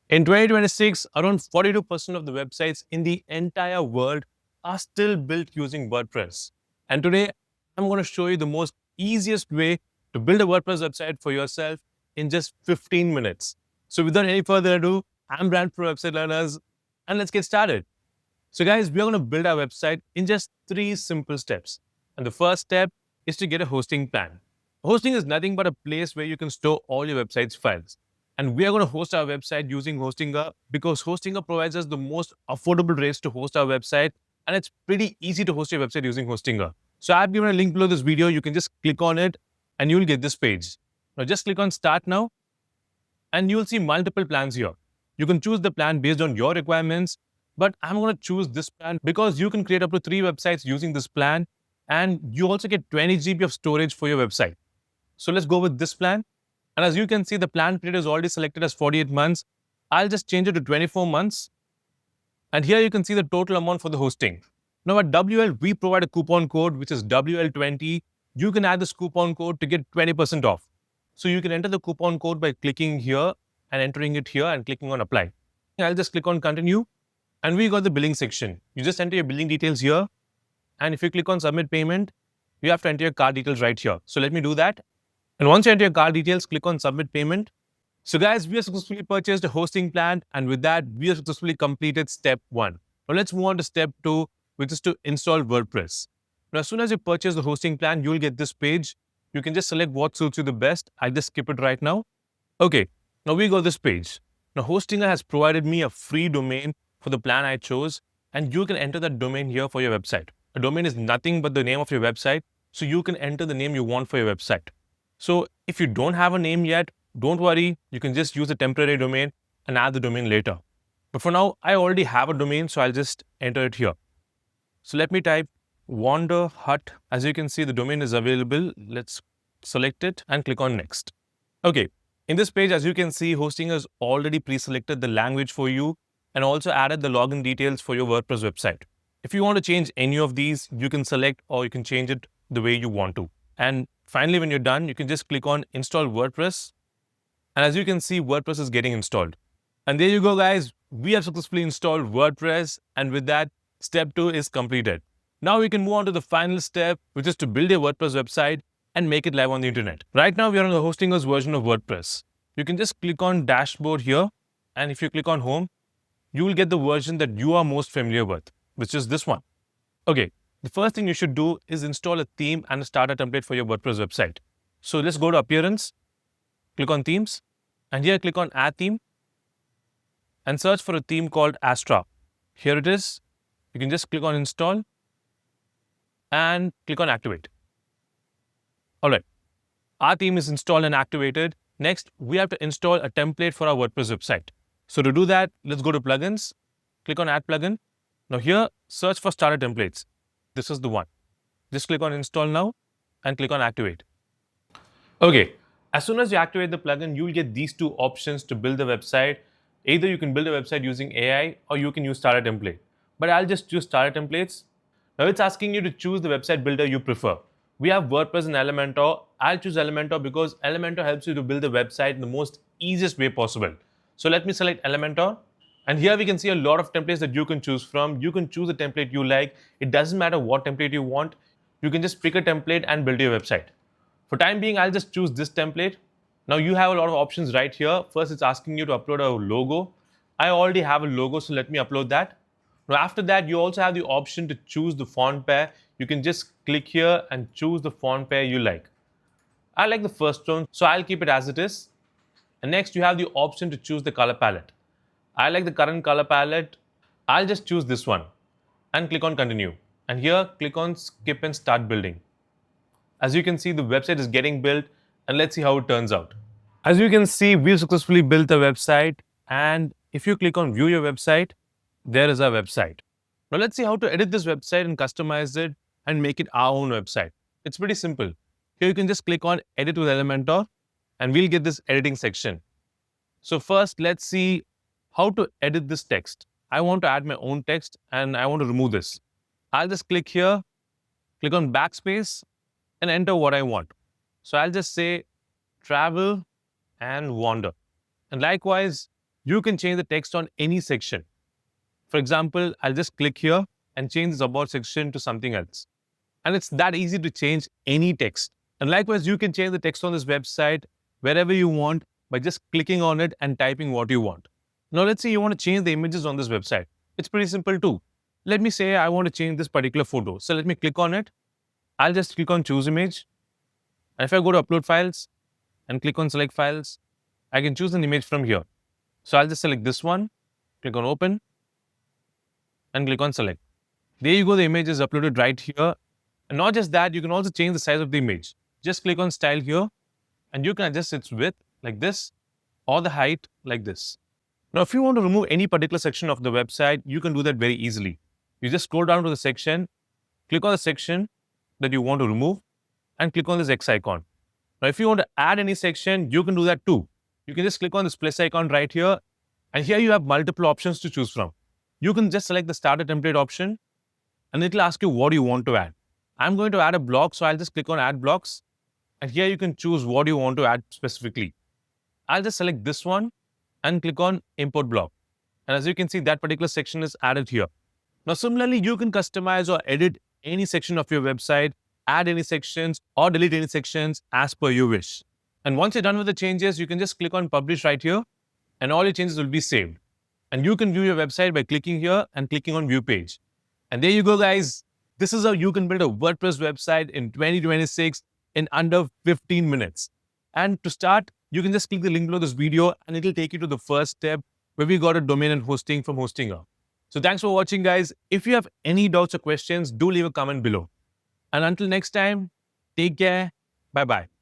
In 2026, around 42% of the websites in the entire world are still built using WordPress. And today, I'm going to show you the most easiest way to build a WordPress website for yourself in just 15 minutes. So without any further ado, I'm Brand for Website Learners, and let's get started. So guys, we're going to build our website in just 3 simple steps. And the first step is to get a hosting plan. Hosting is nothing but a place where you can store all your website's files. And we are going to host our website using Hostinger because Hostinger provides us the most affordable rates to host our website. And it's pretty easy to host your website using Hostinger. So I've given a link below this video. You can just click on it and you'll get this page. Now just click on Start Now and you'll see multiple plans here. You can choose the plan based on your requirements, but I'm going to choose this plan because you can create up to 3 websites using this plan, and you also get 20 GB of storage for your website. So let's go with this plan. And as you can see, the plan period is already selected as 48 months. I'll just change it to 24 months. And here you can see the total amount for the hosting. Now at WL, we provide a coupon code, which is WL20. You can add this coupon code to get 20% off. So you can enter the coupon code by clicking here and entering it here and clicking on apply. I'll just click on continue. And we got the billing section. You just enter your billing details here. And if you click on submit payment, you have to enter your card details right here. So let me do that. And once you enter your card details, click on submit payment. So guys, we have successfully purchased a hosting plan. And with that, we have successfully completed step 1. Now let's move on to step 2, which is to install WordPress. Now, as soon as you purchase the hosting plan, you'll get this page. You can just select what suits you the best. I'll just skip it right now. Okay, now we got this page. Now Hostinger has provided me a free domain for the plan I chose, and you can enter that domain here for your website. A domain is nothing but the name of your website, so you can enter the name you want for your website. So if you don't have a name yet, don't worry, you can just use a temporary domain and add the domain later. But for now, I already have a domain, so I'll just enter it here. So let me type Wander Hut. As you can see, the domain is available. Let's select it and click on next. Okay, in this page, as you can see, Hostinger has already pre-selected the language for you and also added the login details for your WordPress website. If you want to change any of these, you can select or you can change it the way you want to. And finally, when you're done, you can just click on Install WordPress. And as you can see, WordPress is getting installed. And there you go, guys. We have successfully installed WordPress. And with that, step 2 is completed. Now we can move on to the final step, which is to build a WordPress website and make it live on the internet. Right now, we are on the Hostinger's version of WordPress. You can just click on Dashboard here. And if you click on Home, you will get the version that you are most familiar with, which is this one. Okay, the first thing you should do is install a theme and a starter template for your WordPress website. So let's go to Appearance, click on Themes, and here click on Add Theme, and search for a theme called Astra. Here it is. You can just click on Install, and click on Activate. All right, our theme is installed and activated. Next, we have to install a template for our WordPress website. So to do that, let's go to Plugins, click on Add Plugin. Now here, search for Starter Templates. This is the one. Just click on Install Now and click on Activate. Okay, as soon as you activate the plugin, you'll get these 2 options to build the website. Either you can build a website using AI or you can use Starter Template. But I'll just choose Starter Templates. Now it's asking you to choose the website builder you prefer. We have WordPress and Elementor. I'll choose Elementor because Elementor helps you to build the website in the most easiest way possible. So let me select Elementor. And here we can see a lot of templates that you can choose from. You can choose a template you like. It doesn't matter what template you want. You can just pick a template and build your website. For time being, I'll just choose this template. Now you have a lot of options right here. First, it's asking you to upload a logo. I already have a logo, so let me upload that. Now after that, you also have the option to choose the font pair. You can just click here and choose the font pair you like. I like the first one, so I'll keep it as it is. And next, you have the option to choose the color palette. I like the current color palette. I'll just choose this one and click on continue. And here, click on skip and start building. As you can see, the website is getting built, and let's see how it turns out. As you can see, we've successfully built a website. And if you click on view your website, there is our website. Now let's see how to edit this website and customize it and make it our own website. It's pretty simple. Here you can just click on edit with Elementor and we'll get this editing section. So first, let's see how to edit this text. I want to add my own text and I want to remove this. I'll just click here, click on backspace and enter what I want. So I'll just say travel and wander. And likewise, you can change the text on any section. For example, I'll just click here and change this about section to something else. And it's that easy to change any text. And likewise, you can change the text on this website wherever you want by just clicking on it and typing what you want. Now, let's say you want to change the images on this website. It's pretty simple too. Let me say I want to change this particular photo. So let me click on it. I'll just click on choose image. And if I go to upload files and click on select files, I can choose an image from here. So I'll just select this one, click on open and click on select. There you go, the image is uploaded right here. And not just that, you can also change the size of the image. Just click on style here and you can adjust its width like this or the height like this. Now, if you want to remove any particular section of the website, you can do that very easily. You just scroll down to the section, click on the section that you want to remove and click on this X icon. Now, if you want to add any section, you can do that too. You can just click on this plus icon right here and here you have multiple options to choose from. You can just select the starter template option and it will ask you what you want to add. I'm going to add a block, so I'll just click on add blocks and here you can choose what you want to add specifically. I'll just select this one and click on import block. And as you can see, that particular section is added here. Now, similarly, you can customize or edit any section of your website, add any sections or delete any sections as per your wish. And once you're done with the changes, you can just click on publish right here and all your changes will be saved. And you can view your website by clicking here and clicking on view page. And there you go, guys. This is how you can build a WordPress website in 2026 in under 15 minutes. And to start, you can just click the link below this video and it will take you to the first step where we got a domain and hosting from Hostinger. So thanks for watching, guys. If you have any doubts or questions, do leave a comment below. And until next time, take care. Bye-bye.